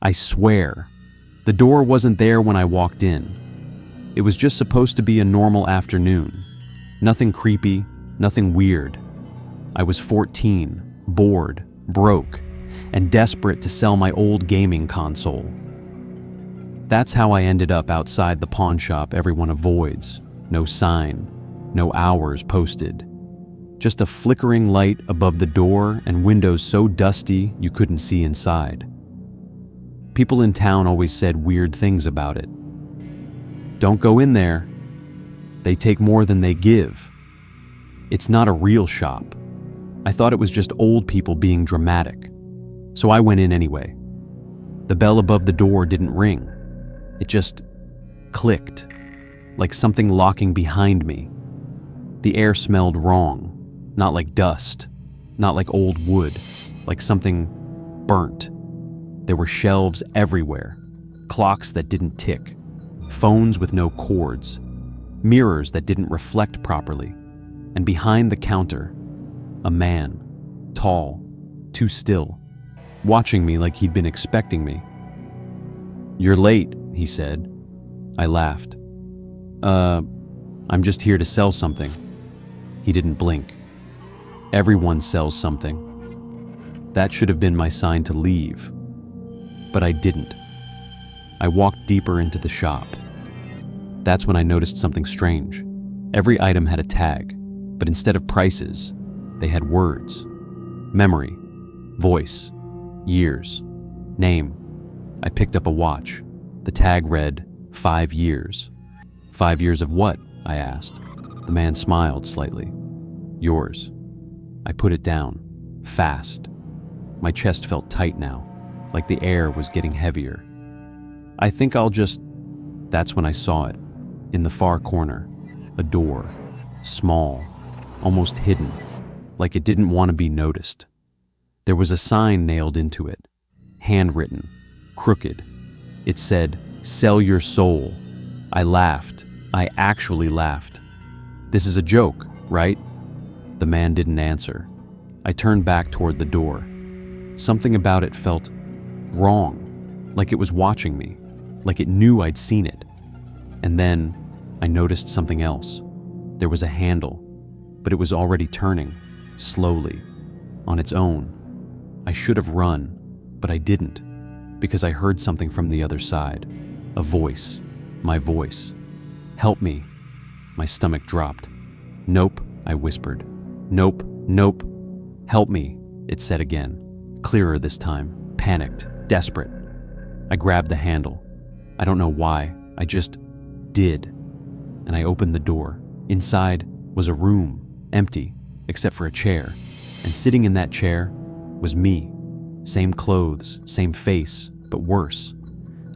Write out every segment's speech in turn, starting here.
I swear, the door wasn't there when I walked in. It was just supposed to be a normal afternoon. Nothing creepy, nothing weird. I was 14, bored, broke, and desperate to sell my old gaming console. That's how I ended up outside the pawn shop everyone avoids. No sign, no hours posted. Just a flickering light above the door and windows so dusty you couldn't see inside. People in town always said weird things about it. Don't go in there. They take more than they give. It's not a real shop. I thought it was just old people being dramatic. So I went in anyway. The bell above the door didn't ring. It just clicked, like something locking behind me. The air smelled wrong, not like dust, not like old wood, like something burnt. There were shelves everywhere, clocks that didn't tick, phones with no cords, mirrors that didn't reflect properly, and behind the counter, a man, tall, too still, watching me like he'd been expecting me. "You're late," he said. I laughed. I'm just here to sell something." He didn't blink. Everyone sells something. That should have been my sign to leave. But I didn't. I walked deeper into the shop. That's when I noticed something strange. Every item had a tag, but instead of prices, they had words. Memory, voice, years, name. I picked up a watch. The tag read, 5 years. 5 years of what? I asked. The man smiled slightly. Yours. I put it down, fast. My chest felt tight now, like the air was getting heavier. I think I'll just... That's when I saw it. In the far corner, a door, small, almost hidden, like it didn't want to be noticed. There was a sign nailed into it, handwritten, crooked. It said, "Sell your soul." I laughed. I actually laughed. "This is a joke, right?" The man didn't answer. I turned back toward the door. Something about it felt wrong, like it was watching me, like it knew I'd seen it. And then I noticed something else. There was a handle, but it was already turning, slowly, on its own. I should have run, but I didn't, because I heard something from the other side. A voice, my voice. "Help me." My stomach dropped. "Nope," I whispered. "Nope, nope." "Help me," it said again, clearer this time, panicked, desperate. I grabbed the handle. I don't know why, I just did. And I opened the door. Inside was a room, empty, except for a chair. And sitting in that chair was me. Same clothes, same face, but worse.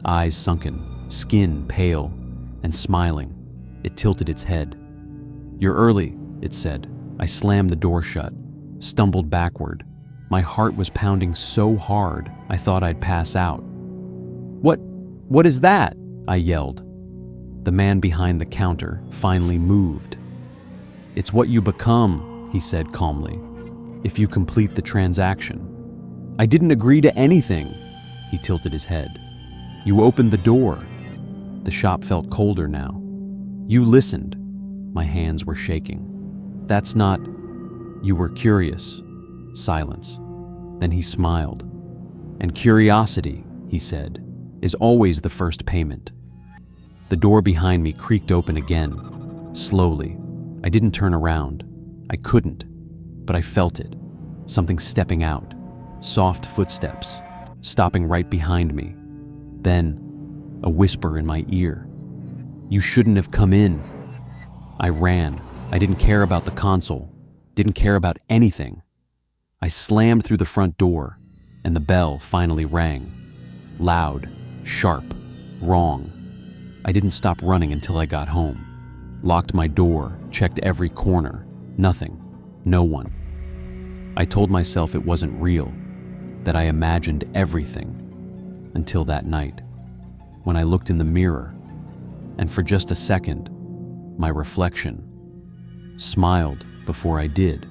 Eyes sunken, skin pale, and smiling. It tilted its head. "You're early," it said. I slammed the door shut, stumbled backward. My heart was pounding so hard, I thought I'd pass out. What is that?" I yelled. The man behind the counter finally moved. "It's what you become," he said calmly, "if you complete the transaction." "I didn't agree to anything." He tilted his head. "You opened the door." The shop felt colder now. "You listened." My hands were shaking. "That's not..." "You were curious." Silence. Then he smiled. "And curiosity," he said, "is always the first payment." The door behind me creaked open again, slowly. I didn't turn around. I couldn't, but I felt it. Something stepping out. Soft footsteps, stopping right behind me. Then, a whisper in my ear. "You shouldn't have come in." I ran. I didn't care about the console. Didn't care about anything. I slammed through the front door, and the bell finally rang. Loud, sharp, wrong. I didn't stop running until I got home. Locked my door, checked every corner. Nothing. No one. I told myself it wasn't real, that I imagined everything. Until that night, when I looked in the mirror, and for just a second, my reflection smiled before I did.